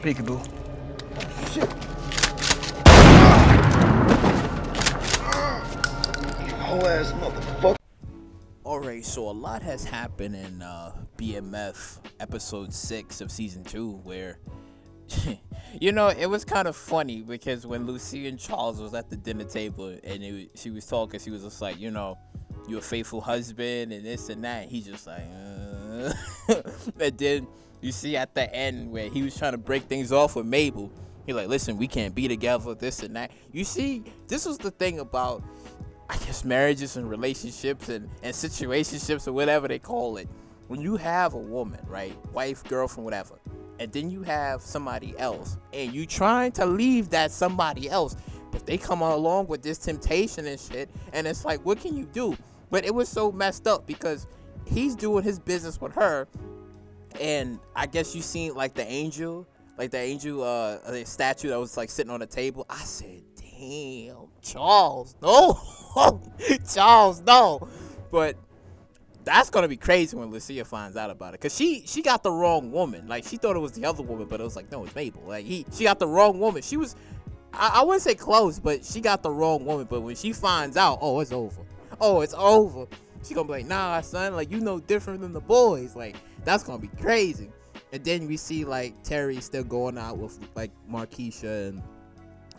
Peekaboo. Shit. You whole ass motherfucker. Alright, so a lot has happened in BMF episode 6 of season 2 where it was kind of funny because when Lucy and Charles was at the dinner table and she was talking, she was just like, you're a faithful husband and this and that. He's just like, and then you see at the end where he was trying to break things off with Mabel. He's like, listen, we can't be together, this and that. You see, this was the thing about, I guess, marriages and relationships and situationships or whatever they call it. When you have a woman, right, wife, girlfriend, whatever, and then you have somebody else, and you trying to leave that somebody else, but they come along with this temptation and shit, and it's like, what can you do? But it was so messed up because he's doing his business with her, and I guess you seen like the angel the statue that was like sitting on the table. I said, damn, Charles, no. Charles, no. But that's gonna be crazy when Lucia finds out about it, cause she got the wrong woman. Like, she thought it was the other woman, but it was like, no, it's Mabel. Like, she got the wrong woman. She was, I wouldn't say close, but she got the wrong woman. But when she finds out, oh, it's over, she gonna be like, nah, son, like, different than the boys. Like, that's gonna be crazy. And then we see like Terry still going out with like Markisha, and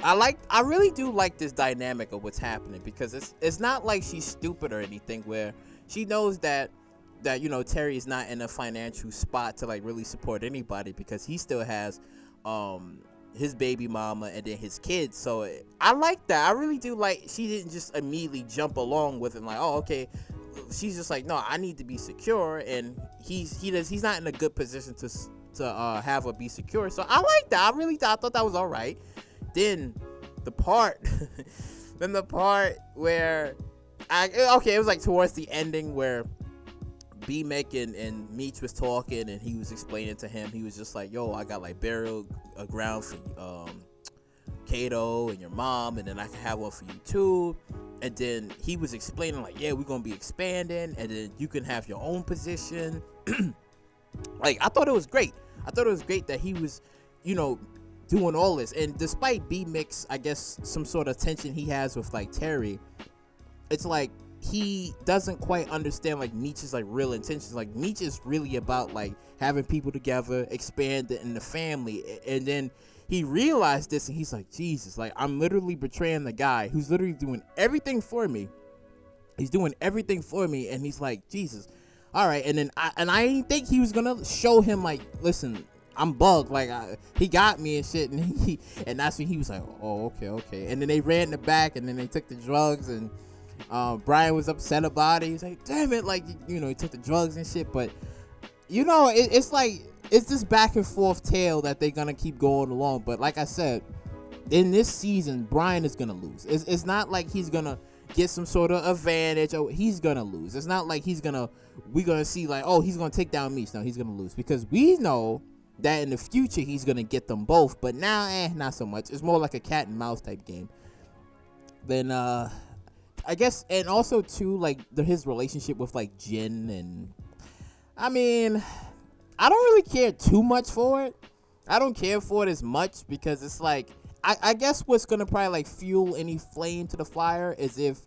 I really do like this dynamic of what's happening, because it's not like she's stupid or anything, where she knows that Terry is not in a financial spot to like really support anybody, because he still has his baby mama and then his kids. So I like that. I really do like she didn't just immediately jump along with it like, oh, okay. She's just like, no, I need to be secure, and he's not in a good position to have her be secure. So I like that. I thought that was all right. Then the part where it was like towards the ending where Mick and Meech was talking, and he was explaining to him, he was just like, yo, I got like burial ground for Kato and your mom, and then I can have one for you too. And then he was explaining like, yeah, we're gonna be expanding, and then you can have your own position. Like, I thought it was great. I thought it was great that he was, doing all this. And despite B-Mix, I guess, some sort of tension he has with like Terry, it's like he doesn't quite understand like Meech's like real intentions. Like, Meech is really about like having people together, expanding in the family. And then he realized this, and he's like, Jesus, like, I'm literally betraying the guy who's literally doing everything for me. He's doing everything for me, and he's like, Jesus, all right. And then I didn't think he was gonna show him like, listen, I'm bugged, like, he got me and shit, and that's when he was like, oh, okay. And then they ran in the back, and then they took the drugs, and Brian was upset about it. He's like, damn it, like, he took the drugs and shit. But it's like, it's this back and forth tale that they're gonna keep going along. But like I said, in this season, Brian is gonna lose. It's not like he's gonna get some sort of advantage, or he's gonna lose. It's not like we're gonna see like, oh, he's gonna take down Meech. No, he's gonna lose, because we know that in the future he's gonna get them both. But now, not so much. It's more like a cat and mouse type game. Then I guess, and also too, like his relationship with like Jin, and I mean, I don't really care too much for it. I don't care for it as much, because it's like, I guess what's gonna probably like fuel any flame to the fire is if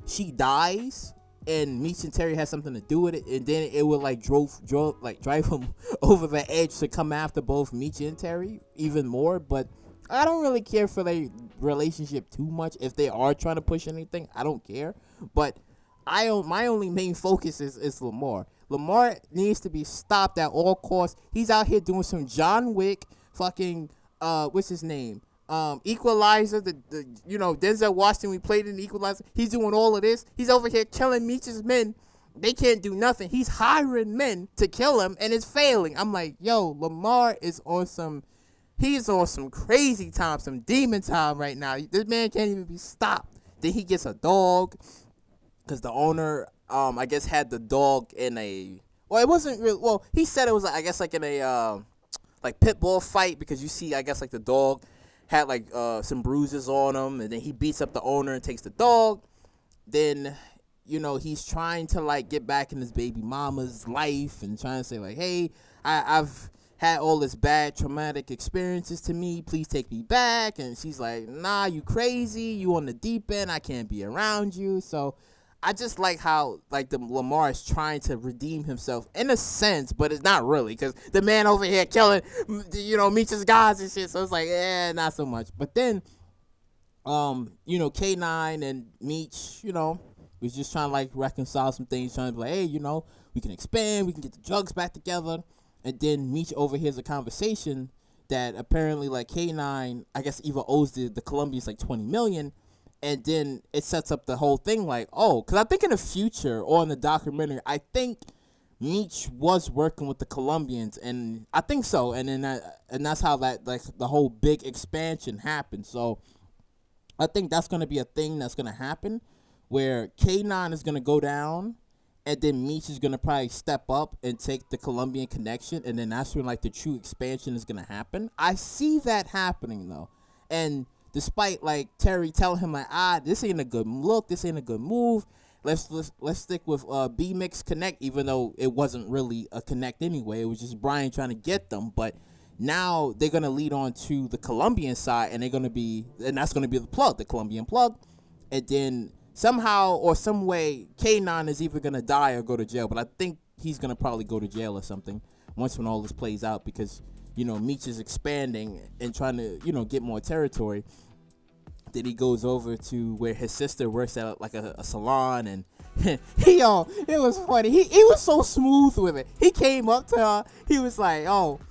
she dies and Meech and Terry has something to do with it, and then it would like drive him over the edge to come after both Meech and Terry even more. But I don't really care for their relationship too much. If they are trying to push anything, I don't care. But my only main focus is Lamar. Lamar needs to be stopped at all costs. He's out here doing some John Wick fucking what's his name? Equalizer, the Denzel Washington, we played in Equalizer. He's doing all of this. He's over here killing Meech's men. They can't do nothing. He's hiring men to kill him, and it's failing. I'm like, yo, Lamar is on some crazy time, some demon time right now. This man can't even be stopped. Then he gets a dog, because the owner, I guess, had the dog in a, well, it wasn't real, well, he said it was, I guess, like in a, like pit bull fight, because you see, I guess, like the dog had like some bruises on him, and then he beats up the owner and takes the dog. Then, he's trying to like get back in his baby mama's life, and trying to say like, hey, I've had all this bad traumatic experiences to me. Please take me back. And she's like, nah, you crazy. You on the deep end. I can't be around you. So I just like how like the Lamar is trying to redeem himself in a sense, but it's not really, because the man over here killing, Meech's guys and shit. So it's like, not so much. But then, K9 and Meech, was just trying to like reconcile some things, trying to be like, hey, we can expand, we can get the drugs back together. And then Meech overhears a conversation that apparently like K9, I guess, either owes the Colombians like $20 million. And then it sets up the whole thing like, oh, because I think in the future or in the documentary, I think Meech was working with the Colombians, and I think so. And then that's how that like the whole big expansion happened. So I think that's gonna be a thing that's gonna happen, where K9 is gonna go down, and then Meech is gonna probably step up and take the Colombian connection, and then that's when like the true expansion is gonna happen. I see that happening though, and despite like Terry telling him like, this ain't a good look, this ain't a good move. Let's stick with BMX Connect, even though it wasn't really a connect anyway. It was just Brian trying to get them. But now they're gonna lead on to the Colombian side, and that's gonna be the plug, the Colombian plug, and then somehow or some way K9 is either gonna die or go to jail. But I think he's gonna probably go to jail or something when all this plays out, because Meech is expanding and trying to get more territory. Then he goes over to where his sister works at like a salon, and it was funny. He was so smooth with it. He came up to her. He was like, "Oh,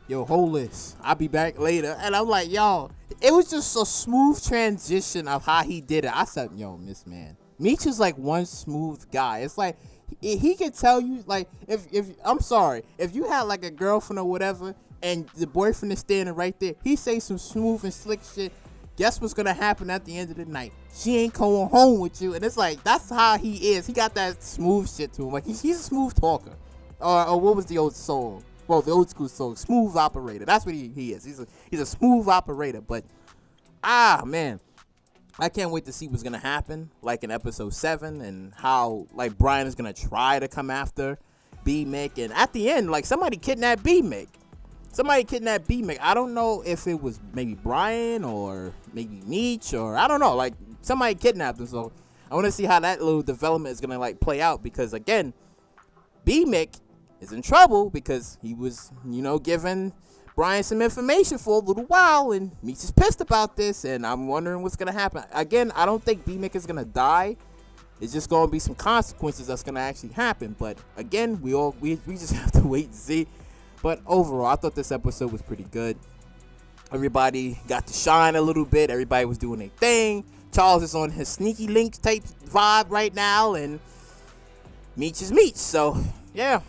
yo, hold this. I'll be back later." And I'm like, "Yo," it was just a smooth transition of how he did it. I said, "Yo, Miss Man, Meech is like one smooth guy." It's like he could tell you, like, if I'm sorry, if you had like a girlfriend or whatever, and the boyfriend is standing right there, he say some smooth and slick shit. Guess what's gonna happen at the end of the night? She ain't going home with you. And it's like, that's how he is. He got that smooth shit to him. Like, he's a smooth talker. Or what was the old song? Well, the old school song, smooth operator. That's what he is. He's a smooth operator. But man, I can't wait to see what's gonna happen, like in episode 7, and how like Brian is gonna try to come after B-Mick, and at the end, like, somebody kidnapped B-Mick. I don't know if it was maybe Brian or maybe Meech, or I don't know. Like, somebody kidnapped him. So I want to see how that little development is going to like play out, because again, B-Mick is in trouble because he was, giving Brian some information for a little while, and Meech is pissed about this, and I'm wondering what's going to happen. Again, I don't think B-Mick is going to die. It's just going to be some consequences that's going to actually happen. But again, we just have to wait and see. But overall, I thought this episode was pretty good. Everybody got to shine a little bit. Everybody was doing their thing. Charles is on his sneaky links type vibe right now, and Meech is Meech. So, yeah,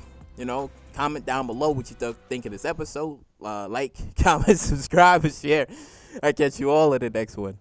comment down below what you think of this episode. Like, comment, subscribe, and share. I'll catch you all in the next one.